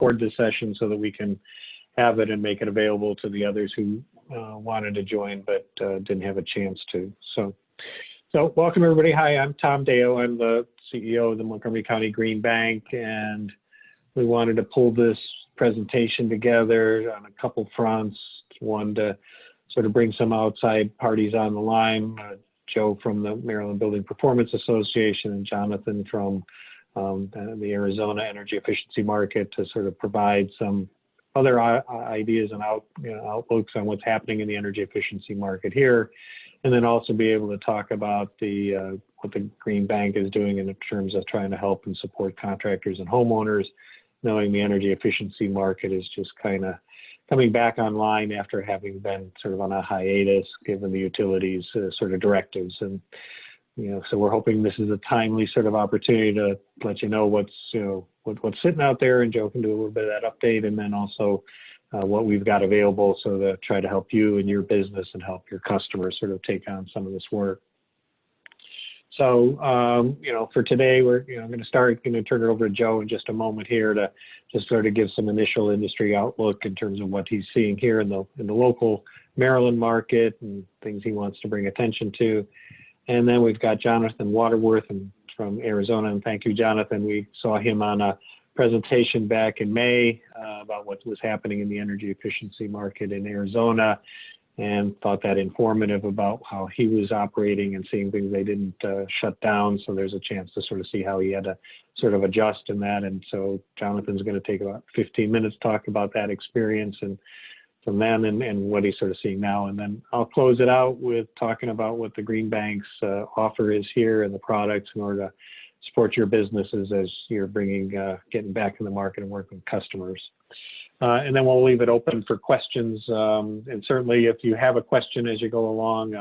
record this session so that we can have it and make it available to the others who wanted to join but didn't have a chance to. So welcome everybody. Hi, I'm Tom Deo. I'm the CEO of the Montgomery County Green Bank, and we wanted to pull this presentation together on a couple fronts. One, to sort of bring some outside parties on the line, Joe from the Maryland Building Performance Association and Jonathan from the Arizona energy efficiency market, to sort of provide some other ideas and outlooks on what's happening in the energy efficiency market here, and then also be able to talk about what the Green Bank is doing in terms of trying to help and support contractors and homeowners, knowing the energy efficiency market is just kind of coming back online after having been sort of on a hiatus given the utilities sort of directives. And so we're hoping this is a timely sort of opportunity to let you know what's what's sitting out there, and Joe can do a little bit of that update, and then also what we've got available, so to try to help you and your business and help your customers sort of take on some of this work. So for today, we're going to turn it over to Joe in just a moment here to just sort of give some initial industry outlook in terms of what he's seeing here in the local Maryland market and things he wants to bring attention to. And then we've got Jonathan Waterworth from Arizona, and thank you, Jonathan. We saw him on a presentation back in May about what was happening in the energy efficiency market in Arizona, and thought that informative about how he was operating and seeing things they didn't shut down. So there's a chance to sort of see how he had to sort of adjust in that. And so Jonathan's going to take about 15 minutes to talk about that experience and from then and what he's sort of seeing now. And then I'll close it out with talking about what the Green Bank's offer is here and the products in order to support your businesses as you're getting back in the market and working with customers. And then we'll leave it open for questions. And certainly if you have a question as you go along,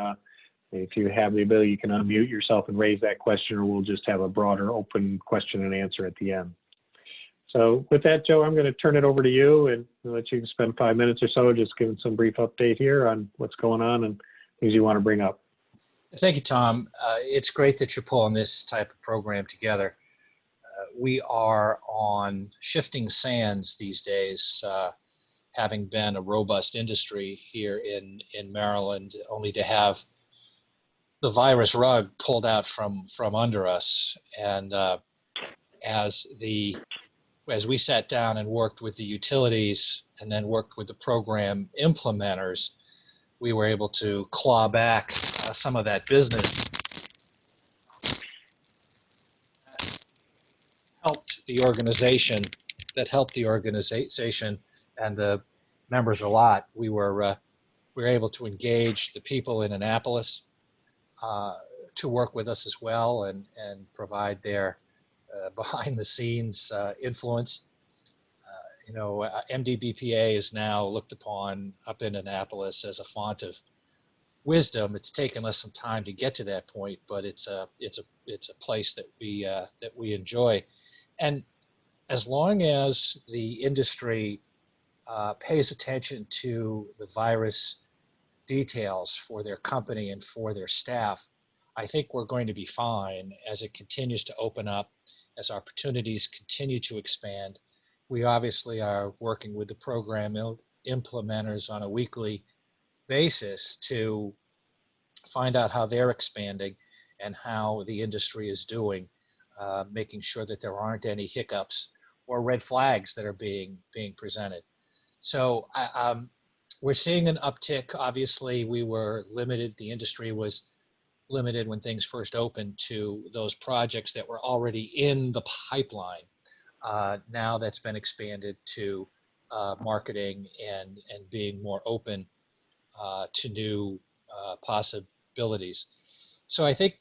if you have the ability, you can unmute yourself and raise that question, or we'll just have a broader open question and answer at the end. So with that, Joe, I'm going to turn it over to you and let you spend 5 minutes or so just giving some brief update here on what's going on and things you want to bring up. Thank you, Tom. It's great that you're pulling this type of program together. We are on shifting sands these days, having been a robust industry here in Maryland, only to have the virus rug pulled out from under us. And as we sat down and worked with the utilities and then worked with the program implementers, we were able to claw back some of that business. Helped the organization and the members a lot. We were able to engage the people in Annapolis to work with us as well and provide their behind the scenes influence. MDBPA is now looked upon up in Annapolis as a font of wisdom. It's taken us some time to get to that point, but it's a place that we enjoy. And as long as the industry pays attention to the virus details for their company and for their staff, I think we're going to be fine as it continues to open up, as opportunities continue to expand. We obviously are working with the program implementers on a weekly basis to find out how they're expanding and how the industry is doing, making sure that there aren't any hiccups or red flags that are being presented. So we're seeing an uptick. Obviously, we were limited. The industry was limited when things first opened to those projects that were already in the pipeline. Now that's been expanded to marketing and being more open to new possibilities. So I think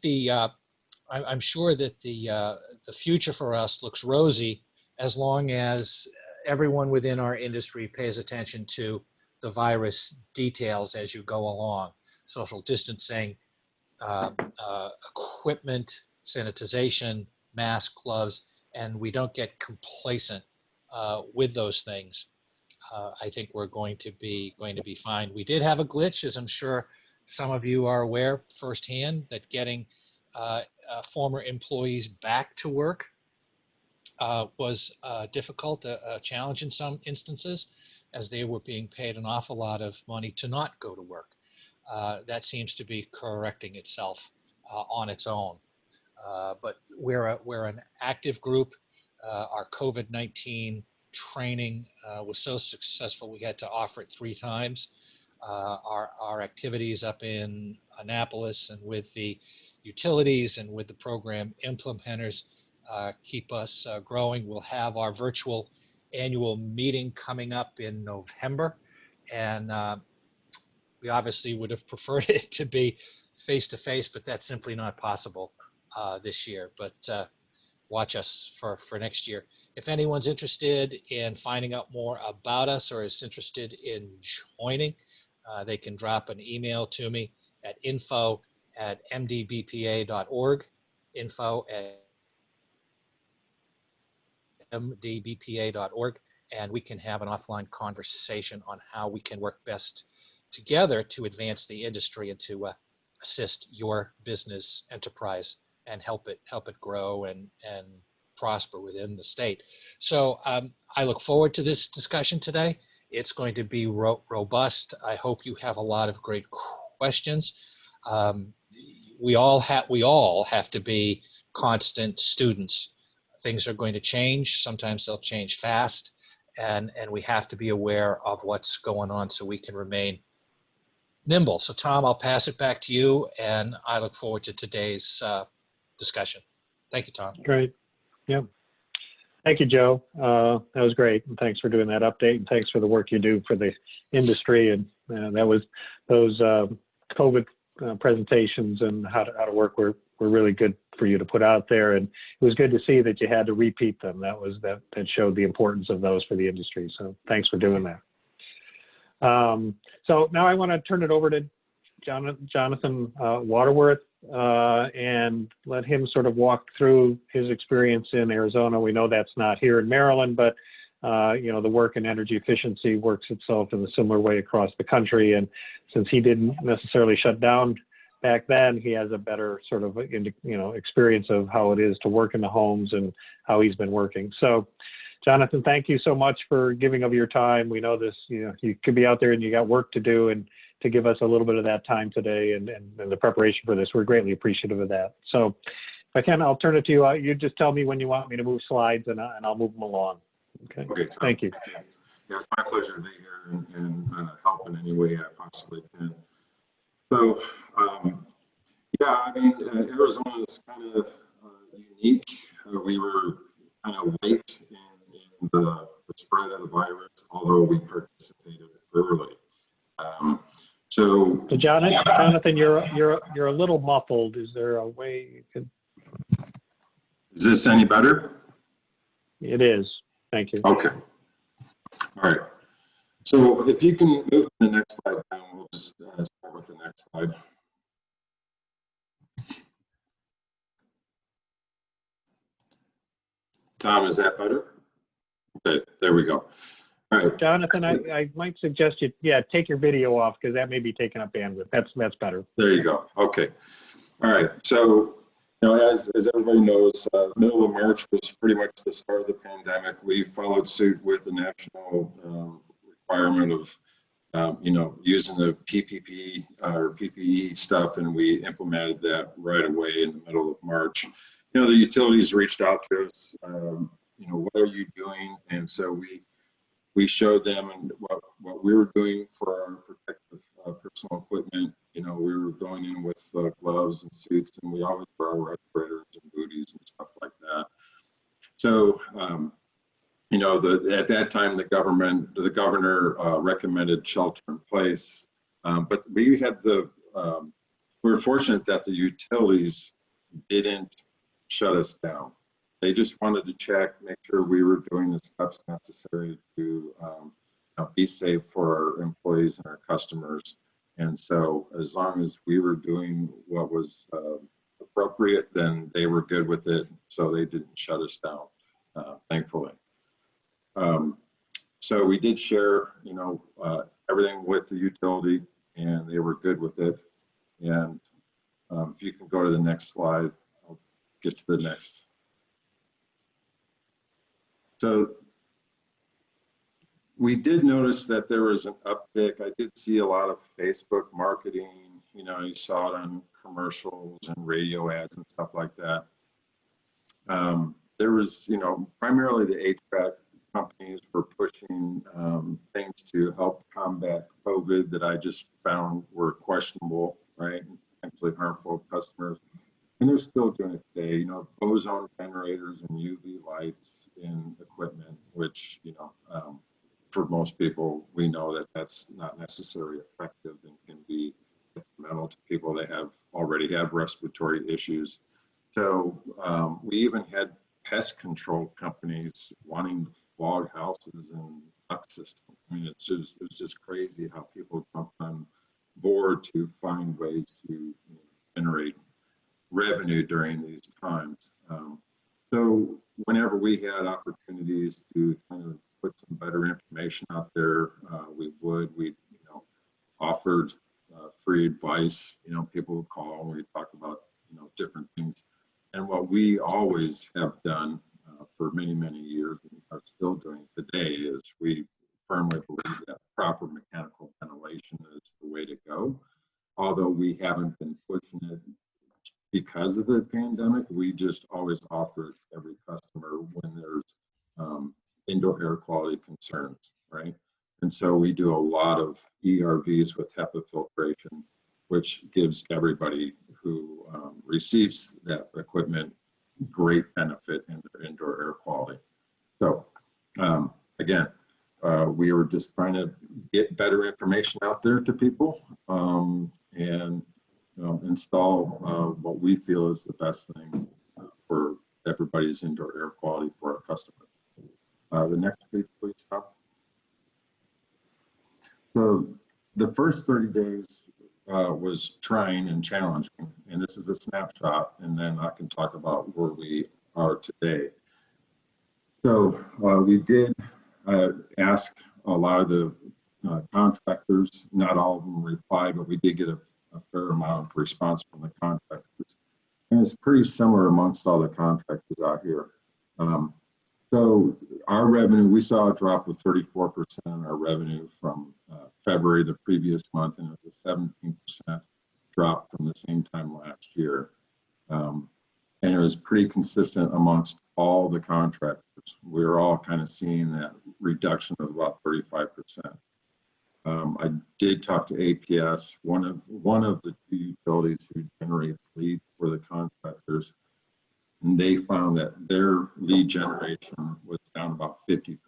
I'm sure that the future for us looks rosy as long as everyone within our industry pays attention to the virus details as you go along. Social distancing, equipment, sanitization, mask, gloves, and we don't get complacent with those things. I think we're going to be fine. We did have a glitch, as I'm sure some of you are aware firsthand, that getting former employees back to work was difficult, a challenge in some instances, as they were being paid an awful lot of money to not go to work. That seems to be correcting itself on its own. But we're an active group. Our COVID-19 training was so successful, we had to offer it 3 times. Our activities up in Annapolis and with the utilities and with the program implementers keep us growing. We'll have our virtual annual meeting coming up in November, and we obviously would have preferred it to be face-to-face, but that's simply not possible this year. But watch us for next year. If anyone's interested in finding out more about us or is interested in joining, they can drop an email to me at info@mdbpa.org, info@mdbpa.org, and we can have an offline conversation on how we can work best together to advance the industry and to assist your business enterprise and help it grow and prosper within the state. So I look forward to this discussion today. It's going to be robust. I hope you have a lot of great questions. We all have to be constant students. Things are going to change. Sometimes they'll change fast, and we have to be aware of what's going on so we can remain nimble. So Tom, I'll pass it back to you, and I look forward to today's discussion. Thank you, Tom. Great. Yeah. Thank you, Joe. That was great. And thanks for doing that update, and thanks for the work you do for the industry. And that was those COVID presentations and how to work were really good for you to put out there. And it was good to see that you had to repeat them. That showed the importance of those for the industry. So thanks for doing that. So now I want to turn it over to Jonathan Waterworth and let him sort of walk through his experience in Arizona. We know that's not here in Maryland, but the work in energy efficiency works itself in a similar way across the country. And since he didn't necessarily shut down back then, he has a better sort of experience of how it is to work in the homes and how he's been working. So Jonathan, thank you so much for giving of your time. We know this, you could be out there and you got work to do, and to give us a little bit of that time today and the preparation for this. We're greatly appreciative of that. So if I can, I'll turn it to you. You just tell me when you want me to move slides, and I'll move them along. Okay. So thank you. Yeah, it's my pleasure to be here and help in any way I possibly can. So, yeah, I mean, Arizona is kind of unique. We were kind of late in the spread of the virus, although we participated early. So Jonathan, you're a little muffled. Is there a way you could? Is this any better? It is. Thank you. Okay. All right. So if you can move to the next slide, we'll just start with the next slide. Tom, is that better? Okay, there we go. All right. Jonathan, I might suggest you, take your video off, because that may be taking up bandwidth. That's better. There you go. Okay. All right. So, as everybody knows, middle of March was pretty much the start of the pandemic. We followed suit with the national requirement of, using the PPP or PPE stuff, and we implemented that right away in the middle of March. The utilities reached out to us, what are you doing? And so we showed them and what we were doing for our protective personal equipment. We were going in with gloves and suits, and we always wear our respirators and booties and stuff like that. So, at that time, the governor recommended shelter in place, but we had we were fortunate that the utilities didn't shut us down. They just wanted to check, make sure we were doing the steps necessary to be safe for our employees and our customers. And so as long as we were doing what was appropriate, then they were good with it. So they didn't shut us down, thankfully. So we did share, everything with the utility, and they were good with it. And if you can go to the next slide, I'll get to the next. So we did notice that there was an uptick. I did see a lot of Facebook marketing. You know, you saw it on commercials and radio ads and stuff like that. There was, you know, primarily the HVAC companies were pushing things to help combat COVID that I just found were questionable, right? Potentially harmful to customers. And they're still doing it today, you know, ozone generators and UV lights in equipment, which, you know, for most people, we know that that's not necessarily effective and can be detrimental to people that already have respiratory issues. So we even had pest control companies wanting to fog houses and duct systems. I mean, it was just crazy how people jumped on board to find ways to generate revenue during these times. So whenever we had opportunities to kind of put some better information out there, we offered free advice. You know, people would call and we talk about, you know, different things. And what we always have done for many, many years and are still doing today is we firmly believe that proper mechanical ventilation is the way to go. Although we haven't been pushing it because of the pandemic, we just always offer every customer when there's indoor air quality concerns, right? And so we do a lot of ERVs with HEPA filtration, which gives everybody who receives that equipment great benefit in their indoor air quality. So again, we were just trying to get better information out there to people and install what we feel is the best thing for everybody's indoor air quality for our customers. The next page, please, Tom. So the first 30 days was trying and challenging, and this is a snapshot, and then I can talk about where we are today. So we did ask a lot of the contractors, not all of them replied, but we did get a fair amount of response from the contractors. And it's pretty similar amongst all the contractors out here. So our revenue, we saw a drop of 34% in our revenue from February the previous month, and it was a 17% drop from the same time last year. And it was pretty consistent amongst all the contractors. We were all kind of seeing that reduction of about 35%. I did talk to APS, one of the two utilities who generates leads for the contractors, and they found that their lead generation was down about 50%.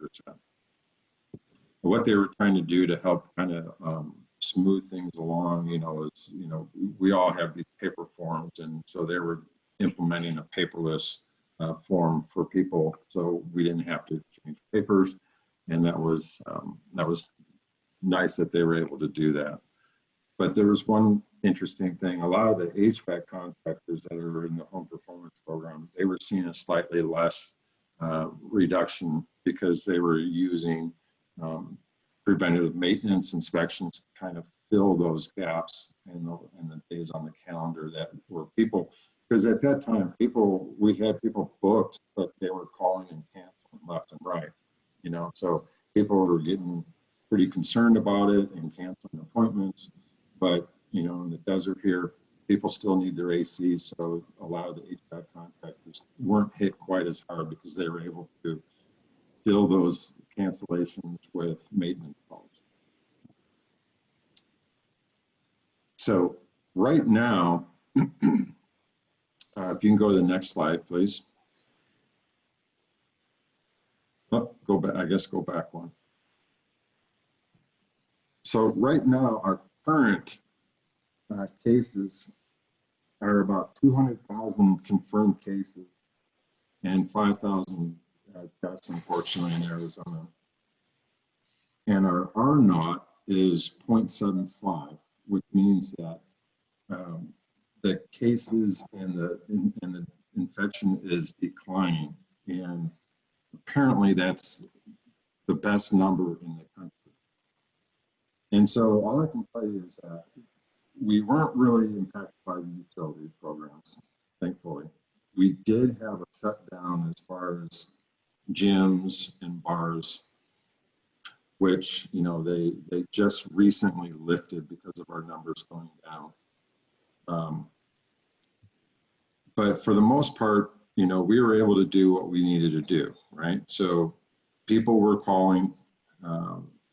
What they were trying to do to help kind of smooth things along, is, we all have these paper forms, and so they were implementing a paperless form for people, so we didn't have to change papers, and that was nice that they were able to do that. But there was one interesting thing. A lot of the HVAC contractors that are in the home performance program, they were seeing a slightly less reduction because they were using preventative maintenance inspections to kind of fill those gaps in the days on the calendar that were people, because at that time we had people booked, but they were calling and canceling left and right, so people were getting pretty concerned about it and canceling appointments. But in the desert here, people still need their AC, so a lot of the HVAC contractors weren't hit quite as hard because they were able to fill those cancellations with maintenance calls. So right now, if you can go to the next slide, please. Oh, go back, I guess go back one. So right now, our current cases are about 200,000 confirmed cases and 5,000 deaths, unfortunately, in Arizona. And our R0 is 0.75, which means that the cases and the infection is declining. And apparently that's the best number in the country. And so all I can tell you is that we weren't really impacted by the utility programs, thankfully. We did have a shutdown as far as gyms and bars, which, you know, they just recently lifted because of our numbers going down. But for the most part, you know, we were able to do what we needed to do, right? So people were calling,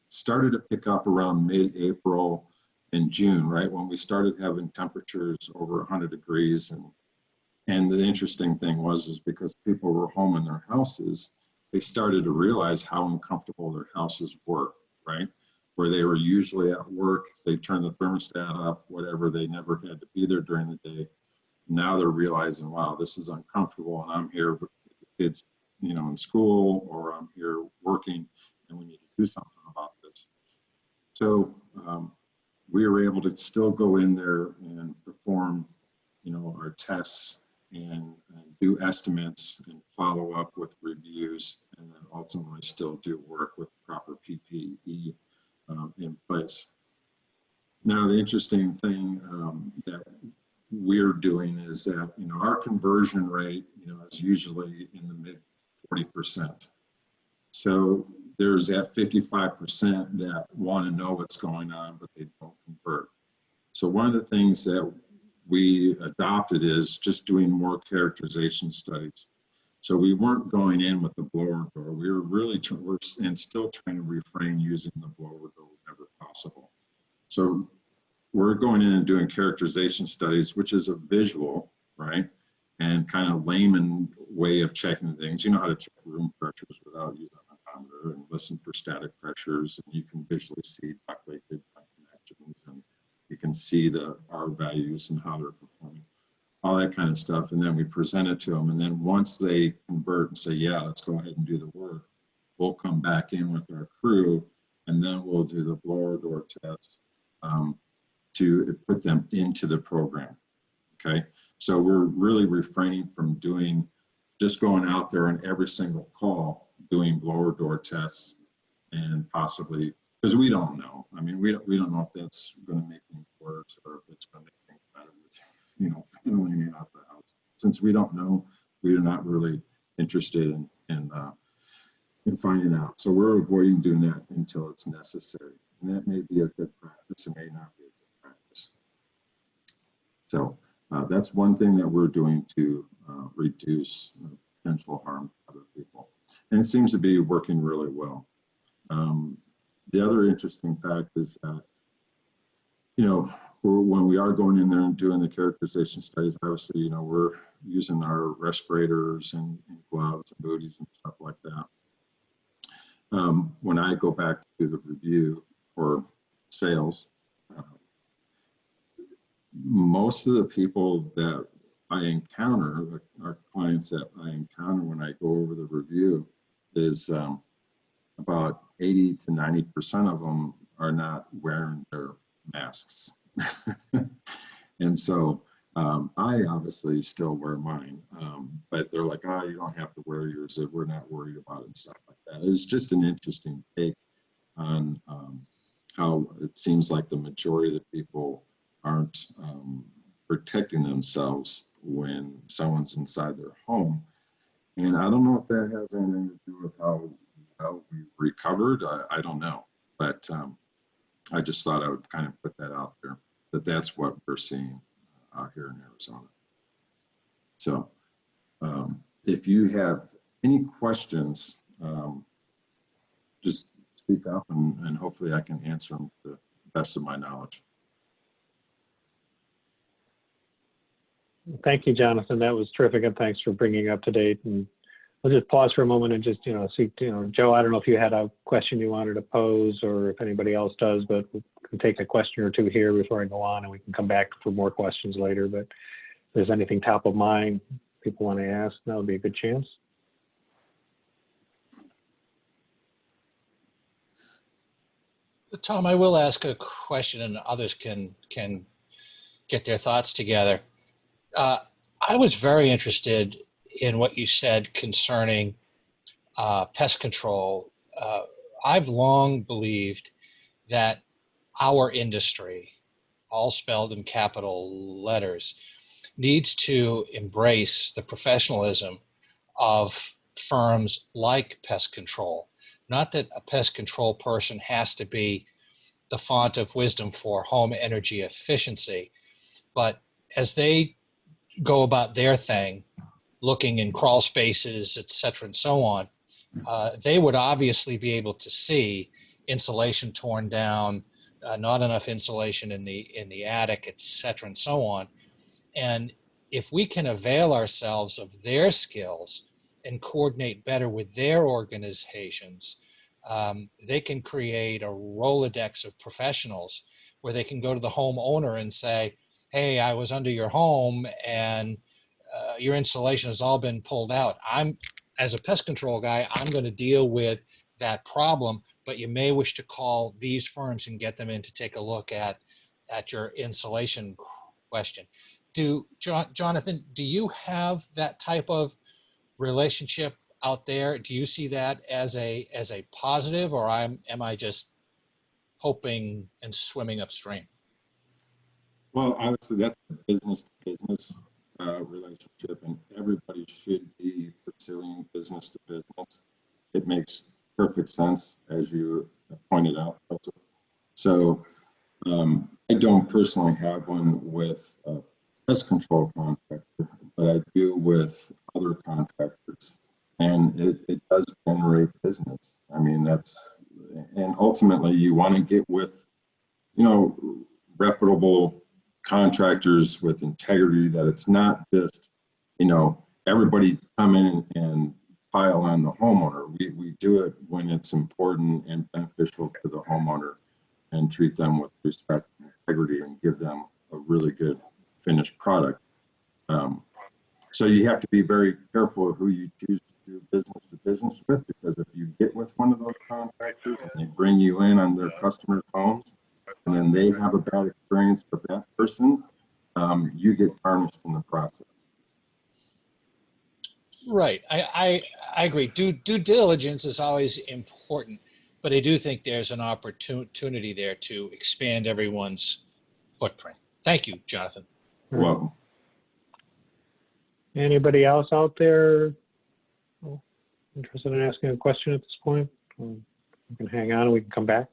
started to pick up around mid-April and June, right? When we started having temperatures over 100 degrees. And the interesting thing is because people were home in their houses, they started to realize how uncomfortable their houses were, right? Where they were usually at work, they turned the thermostat up, whatever, they never had to be there during the day. Now they're realizing, wow, this is uncomfortable, and I'm here with the kids, you know, in school, or I'm here working, and we need to do something about this. So we were able to still go in there and perform, you know, our tests and do estimates and follow up with reviews, and then ultimately still do work with proper PPE in place. Now, the interesting thing that we're doing is that, you know, our conversion rate, you know, is usually in the mid 40%. So there's that 55% that want to know what's going on, but they don't convert. So one of the things that we adopted is just doing more characterization studies. So we weren't going in with the blower door. We were really, and still trying to refrain using the blower door whenever possible. So we're going in and doing characterization studies, which is a visual, right? And kind of layman way of checking things. You know how to check room pressures without using a thermometer, and listen for static pressures. And you can visually see duct-weighted connections, and you can see the R values and how they're performing, all that kind of stuff. And then we present it to them. And then once they convert and say, yeah, let's go ahead and do the work, we'll come back in with our crew, and then we'll do the blower door test to put them into the program, okay? So we're really refraining from just going out there on every single call, doing blower door tests, and possibly, because we don't know. I mean, we don't know if that's going to make things worse or if it's going to make things better with, you know, filling out the house. Since we don't know, we are not really interested in finding out. So we're avoiding doing that until it's necessary. And that may be a good practice, it may not be a good practice. So that's one thing that we're doing to reduce potential harm to other people. And it seems to be working really well. The other interesting fact is that, you know, when we are going in there and doing the characterization studies, obviously, you know, we're using our respirators and gloves and booties and stuff like that. When I go back to the review or sales, most of the people that I encounter, our clients that I encounter when I go over the review, is about 80 to 90% of them are not wearing their masks. And so I obviously still wear mine, but they're like, oh, you don't have to wear yours, we're not worried about it and stuff like that. It's just an interesting take on how it seems like the majority of the people aren't protecting themselves when someone's inside their home. And I don't know if that has anything to do with how well we recovered. I don't know, but I just thought I would kind of put that out there, that that's what we're seeing out here in Arizona. So if you have any questions, just speak up and hopefully I can answer them to the best of my knowledge. Thank you, Jonathan. That was terrific, and thanks for bringing up to date. And I'll just pause for a moment and just, see, Joe, I don't know if you had a question you wanted to pose or if anybody else does, but we can take a question or two here before I go on, and we can come back for more questions later. But if there's anything top of mind people want to ask, that would be a good chance. Tom, I will ask a question and others can get their thoughts together. I was very interested in what you said concerning pest control. I've long believed that our industry, all spelled in capital letters, needs to embrace the professionalism of firms like pest control. Not that a pest control person has to be the font of wisdom for home energy efficiency, but as they go about their thing, looking in crawl spaces, et cetera, and so on, they would obviously be able to see insulation torn down, not enough insulation in the attic, et cetera, and so on. And if we can avail ourselves of their skills and coordinate better with their organizations, they can create a Rolodex of professionals where they can go to the homeowner and say, hey, I was under your home and your insulation has all been pulled out. As a pest control guy, I'm going to deal with that problem, but you may wish to call these firms and get them in to take a look at your insulation question. Jonathan, do you have that type of relationship out there? Do you see that as a positive, or am I just hoping and swimming upstream? Well, obviously that's a business to business relationship, and everybody should be pursuing business to business. It makes perfect sense, as you pointed out. So I don't personally have one with a pest control contractor, but I do with other contractors, and it does generate business. I mean, and ultimately you want to get with, reputable contractors with integrity, that it's not just, everybody come in and pile on the homeowner. We do it when it's important and beneficial to the homeowner, and treat them with respect and integrity, and give them a really good finished product. So you have to be very careful who you choose to do business to business with, because if you get with one of those contractors and they bring you in on their customers' homes, and then they have a bad experience with that person, you get tarnished in the process. Right. I agree. Due diligence is always important, but I do think there's an opportunity there to expand everyone's footprint. Thank you, Jonathan. Well, Anybody else out there interested in asking a question at this point? We can hang on and we can come back.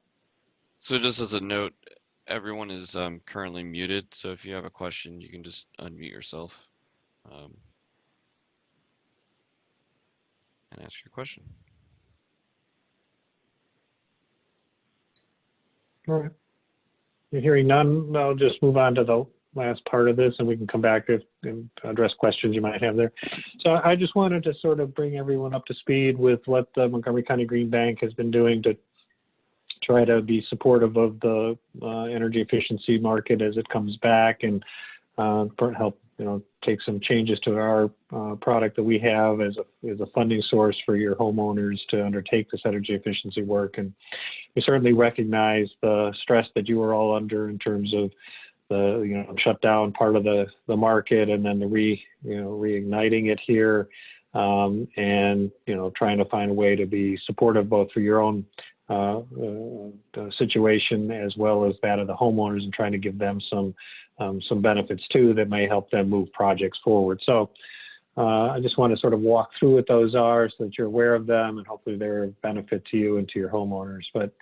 So just as a note, everyone is currently muted. So if you have a question, you can just unmute yourself and ask your question. All right. You're hearing none. I'll just move on to the last part of this, and we can come back and address questions you might have there. So I just wanted to sort of bring everyone up to speed with what the Montgomery County Green Bank has been doing to try to be supportive of the energy efficiency market as it comes back, and help take some changes to our product that we have as a funding source for your homeowners to undertake this energy efficiency work. And we certainly recognize the stress that you are all under in terms of the shutdown part of the market, and then the reigniting it here, and trying to find a way to be supportive both for your own situation as well as that of the homeowners, and trying to give them some benefits too that may help them move projects forward. So I just want to sort of walk through what those are so that you're aware of them, and hopefully they're a benefit to you and to your homeowners. But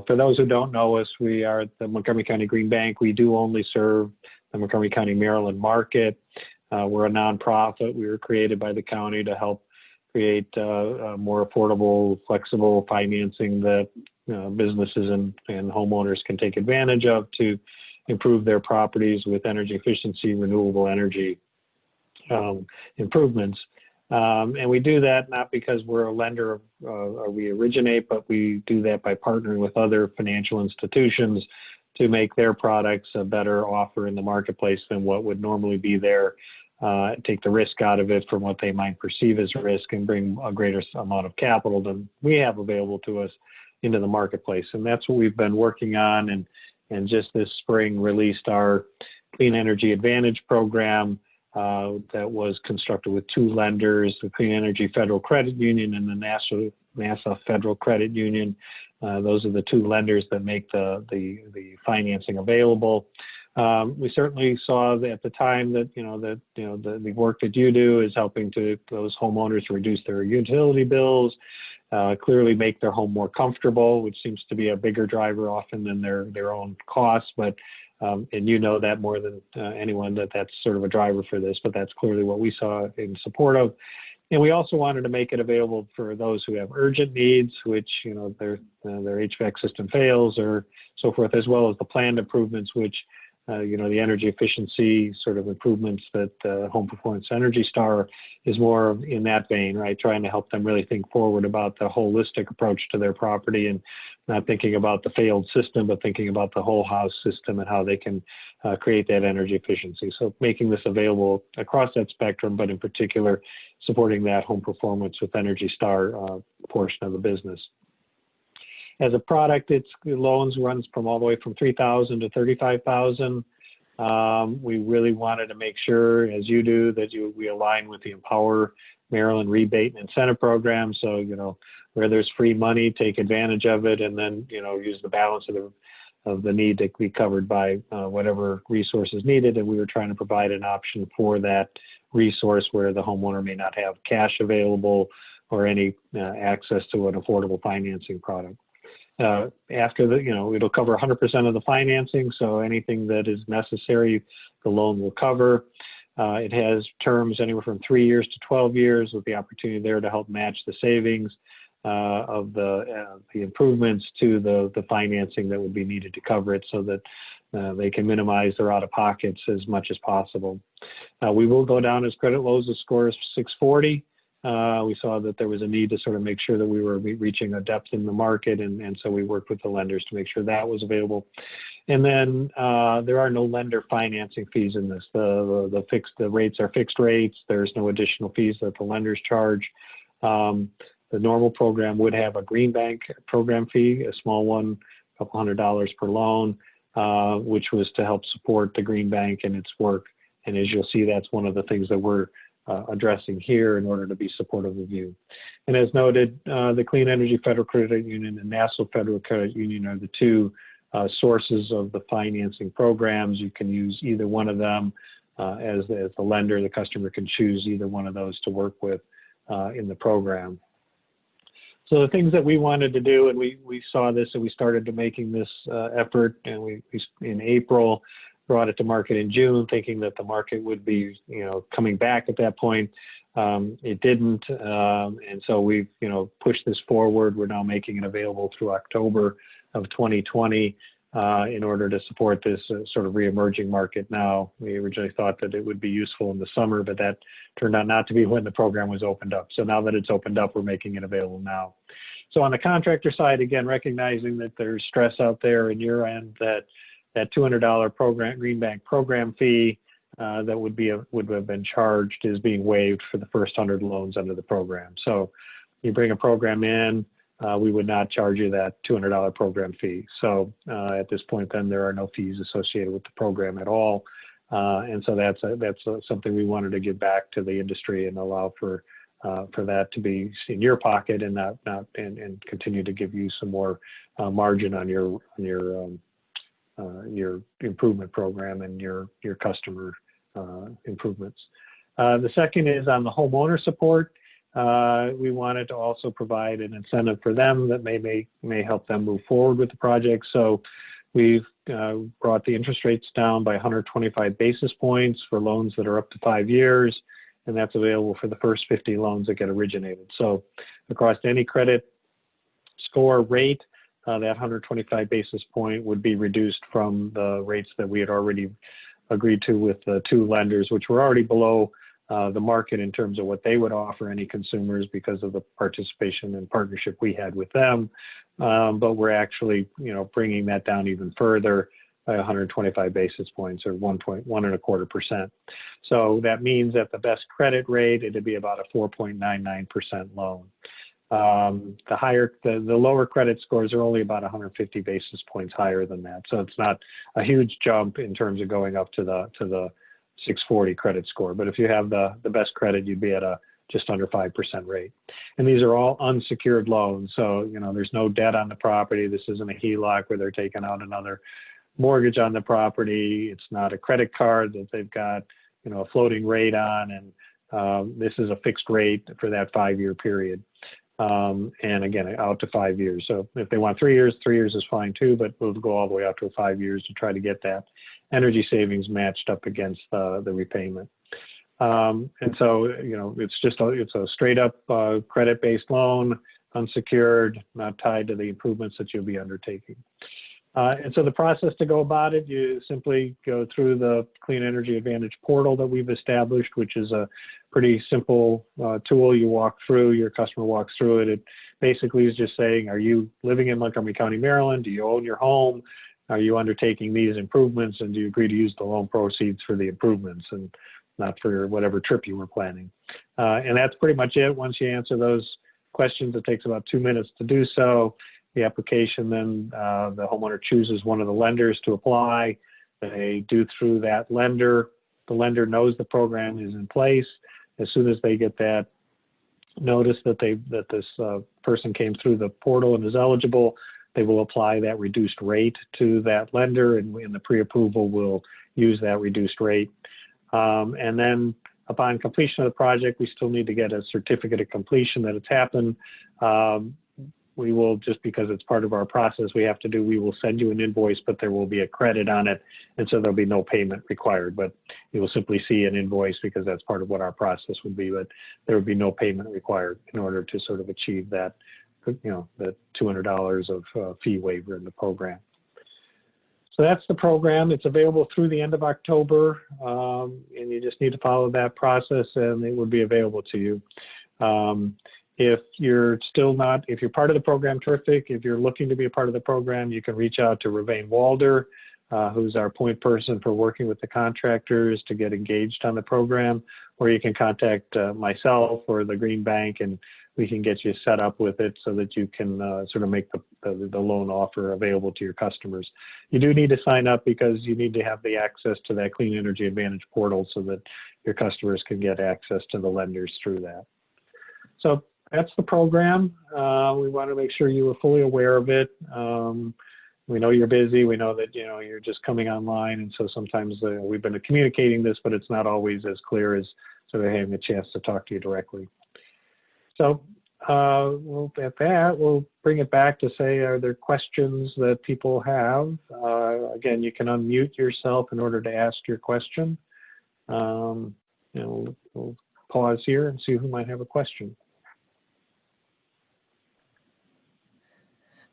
for those who don't know us, we are the Montgomery County Green Bank. We do only serve the Montgomery County, Maryland market. We're a nonprofit. We were created by the county to help create more affordable, flexible financing that businesses and homeowners can take advantage of to improve their properties with energy efficiency, renewable energy improvements. And we do that not because we're a lender or we originate, but we do that by partnering with other financial institutions to make their products a better offer in the marketplace than what would normally be there. Take the risk out of it from what they might perceive as risk, and bring a greater amount of capital than we have available to us into the marketplace. And that's what we've been working on, and just this spring released our Clean Energy Advantage program that was constructed with two lenders, the Clean Energy Federal Credit Union and the NASA Federal Credit Union. Those are the two lenders that make the financing available. We certainly saw that at the time that, the work that you do is helping those homeowners to reduce their utility bills, clearly make their home more comfortable, which seems to be a bigger driver often than their own costs. But and you know that more than anyone, that's sort of a driver for this, but that's clearly what we saw in support of. And we also wanted to make it available for those who have urgent needs, which, their HVAC system fails or so forth, as well as the planned improvements, which, the energy efficiency sort of improvements that Home Performance Energy Star is more in that vein, right? Trying to help them really think forward about the holistic approach to their property and not thinking about the failed system, but thinking about the whole house system and how they can create that energy efficiency. So making this available across that spectrum, but in particular, supporting that Home Performance with Energy Star portion of the business. As a product, its loans runs from all the way from $3,000 to $35,000. We really wanted to make sure, as you do, that we align with the Empower Maryland rebate and incentive program. So, where there's free money, take advantage of it, and then, use the balance of the need to be covered by whatever resources needed. And we were trying to provide an option for that resource where the homeowner may not have cash available or any access to an affordable financing product. After it'll cover 100% of the financing, so anything that is necessary, the loan will cover. It has terms anywhere from 3 years to 12 years with the opportunity there to help match the savings of the improvements to the financing that would be needed to cover it, so that they can minimize their out-of-pockets as much as possible. We will go down as credit lows as score is 640. We saw that there was a need to sort of make sure that we were reaching a depth in the market, and so we worked with the lenders to make sure that was available. And then there are no lender financing fees in this. The rates are fixed rates. There's no additional fees that the lenders charge. The normal program would have a Green Bank program fee, a small one, a couple $100 per loan, which was to help support the Green Bank and its work. And as you'll see, that's one of the things that we're addressing here in order to be supportive of you. And as noted, the Clean Energy Federal Credit Union and National Federal Credit Union are the two sources of the financing programs. You can use either one of them as the lender. The customer can choose either one of those to work with in the program. So the things that we wanted to do, and we saw this and we started to making this effort, and we in April brought it to market in June, thinking that the market would be, coming back at that point. It didn't, and so we've, pushed this forward. We're now making it available through October of 2020 in order to support this sort of reemerging market now. We originally thought that it would be useful in the summer, but that turned out not to be when the program was opened up. So now that it's opened up, we're making it available now. So on the contractor side, again, recognizing that there's stress out there in your end, that $200 Green Bank program fee that would have been charged is being waived for the first 100 loans under the program. So you bring a program in, we would not charge you that $200 program fee. So at this point, then there are no fees associated with the program at all. And so that's something we wanted to give back to the industry and allow for that to be in your pocket and and continue to give you some more margin on your improvement program and your customer improvements. The second is on the homeowner support. We wanted to also provide an incentive for them that may help them move forward with the project. So we've brought the interest rates down by 125 basis points for loans that are up to 5 years, and that's available for the first 50 loans that get originated. So across any credit score rate, that 125 basis point would be reduced from the rates that we had already agreed to with the two lenders, which were already below the market in terms of what they would offer any consumers because of the participation and partnership we had with them. But we're actually, bringing that down even further by 125 basis points, or 1.25%. So that means that the best credit rate, it'd be about a 4.99% loan. The lower credit scores are only about 150 basis points higher than that. So it's not a huge jump in terms of going up to the 640 credit score. But if you have the best credit, you'd be at a just under 5% rate. And these are all unsecured loans. So, there's no debt on the property. This isn't a HELOC where they're taking out another mortgage on the property. It's not a credit card that they've got, a floating rate on, and this is a fixed rate for that 5-year period. And again, out to 5 years. So if they want 3 years, 3 years is fine too, but we'll go all the way out to 5 years to try to get that energy savings matched up against the repayment. And so, it's a straight up credit-based loan, unsecured, not tied to the improvements that you'll be undertaking. And so the process to go about it, you simply go through the Clean Energy Advantage portal that we've established, which is a pretty simple tool. You walk through, your customer walks through it. It basically is just saying, are you living in Montgomery County, Maryland? Do you own your home? Are you undertaking these improvements? And do you agree to use the loan proceeds for the improvements and not for whatever trip you were planning? And that's pretty much it. Once you answer those questions, it takes about 2 minutes to do so. The application, then the homeowner chooses one of the lenders to apply. They do through that lender. The lender knows the program is in place. As soon as they get that notice that this person came through the portal and is eligible, they will apply that reduced rate to that lender, and the pre-approval will use that reduced rate. And then upon completion of the project, we still need to get a certificate of completion that it's happened. We will, just because it's part of our process we will send you an invoice, but there will be a credit on it. And so there'll be no payment required, but you will simply see an invoice because that's part of what our process would be, but there would be no payment required in order to sort of achieve that, the $200 of fee waiver in the program. So that's the program. It's available through the end of October, and you just need to follow that process and it will be available to you. If you're part of the program, terrific. If you're looking to be a part of the program, you can reach out to Ravane Walder, who's our point person for working with the contractors to get engaged on the program, or you can contact myself or the Green Bank, and we can get you set up with it so that you can sort of make the loan offer available to your customers. You do need to sign up because you need to have the access to that Clean Energy Advantage portal so that your customers can get access to the lenders through that. So that's the program. We want to make sure you are fully aware of it. We know you're busy. We know that, you're just coming online. And so sometimes we've been communicating this, but it's not always as clear as sort of having a chance to talk to you directly. So at that, we'll bring it back to say, are there questions that people have? Again, you can unmute yourself in order to ask your question. We'll pause here and see who might have a question.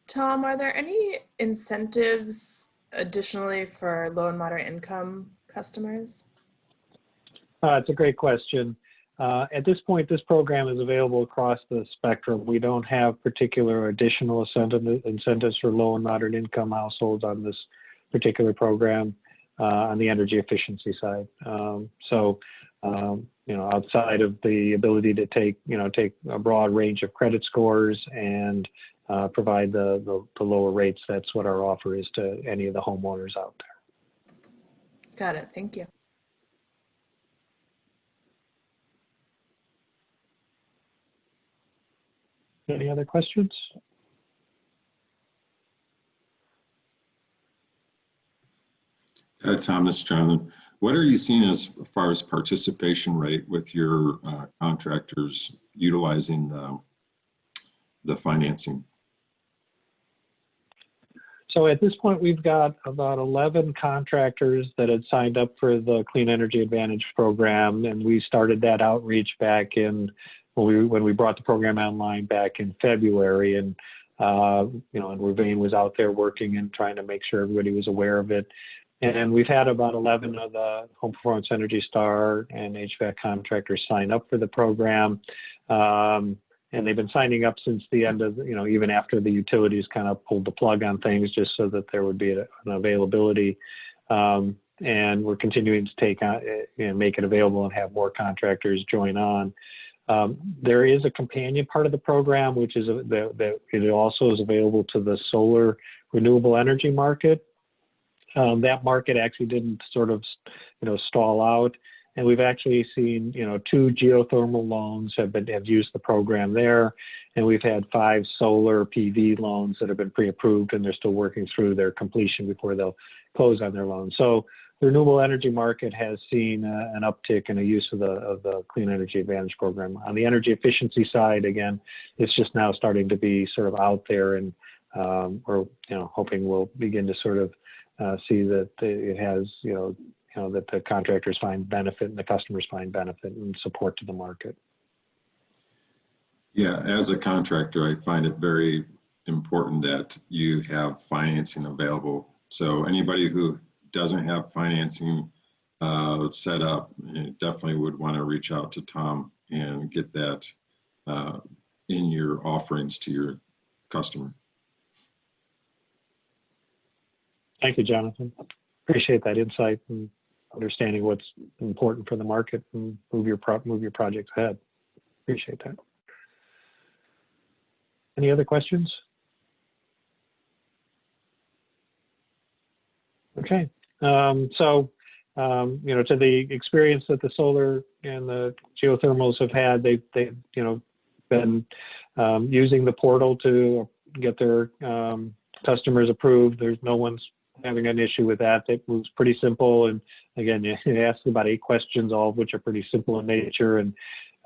Tom, are there any incentives additionally for low and moderate income customers? It's a great question. At this point, this program is available across the spectrum. We don't have particular additional incentives for low and moderate income households on this particular program on the energy efficiency side. Outside of the ability to take a broad range of credit scores and provide the lower rates, that's what our offer is to any of the homeowners out there. Got it. Thank you. Any other questions? Tom, this is Jonathan. What are you seeing as far as participation rate with your contractors utilizing the financing? So at this point, we've got about 11 contractors that had signed up for the Clean Energy Advantage program, and we started that outreach back in when we brought the program online back in February, and and Ravane was out there working and trying to make sure everybody was aware of it. And we've had about 11 of the Home Performance Energy Star and HVAC contractors sign up for the program. And they've been signing up since the end of, even after the utilities kind of pulled the plug on things, just so that there would be an availability. And we're continuing to take on, make it available and have more contractors join on. There is a companion part of the program, which is that it also is available to the solar renewable energy market. That market actually didn't sort of, stall out. And we've actually seen, 2 geothermal loans have used the program there. and we've had 5 solar PV loans that have been pre-approved, and they're still working through their completion before they'll close on their loan. So the renewable energy market has seen an uptick in the use of the Clean Energy Advantage program. On the energy efficiency side, again, it's just now starting to be sort of out there, and we're hoping we'll begin to sort of see that it has that the contractors find benefit and the customers find benefit and support to the market. Yeah, as a contractor, I find it very important that you have financing available. So anybody who doesn't have financing set up, definitely would want to reach out to Tom and get that in your offerings to your customer. Thank you, Jonathan. Appreciate that insight and understanding what's important for the market and move your projects ahead. Appreciate that. Any other questions? Okay. To the experience that the solar and the geothermals have had, they've been using the portal to get their customers approved. There's no one's having an issue with that. It was pretty simple. And again, you asked about 8 questions, all of which are pretty simple in nature. And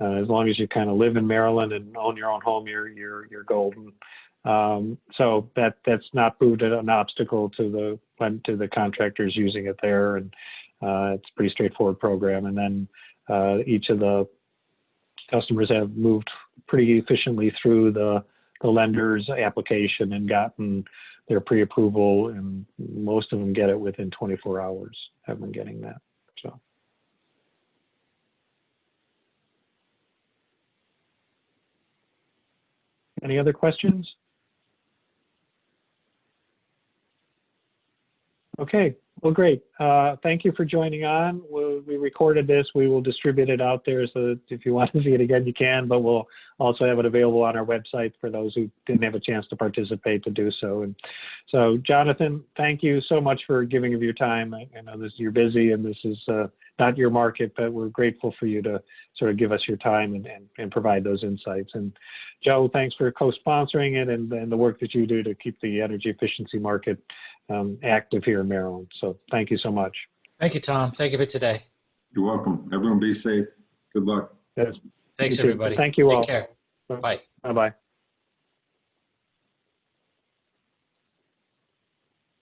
as long as you kind of live in Maryland and own your own home, you're golden. So that's not proved an obstacle to the contractors using it there, and it's a pretty straightforward program. And then each of the customers have moved pretty efficiently through the lender's application and gotten their pre-approval, and most of them get it within 24 hours. Have been getting that. So. Any other questions? Okay, well, great. Thank you for joining on. We recorded this. We will distribute it out there, so that if you want to see it again, you can, but we'll also have it available on our website for those who didn't have a chance to participate to do so. And so, Jonathan, thank you so much for giving of your time. I know you're busy, and this is not your market, but we're grateful for you to sort of give us your time and provide those insights. And Joe, thanks for co-sponsoring it and the work that you do to keep the energy efficiency market active here in Maryland. So thank you so much. Thank you, Tom. Thank you for today. You're welcome. Everyone be safe. Good luck. Yes. Thanks, You too. everybody. Thank you all. Take care. Bye. Bye-bye.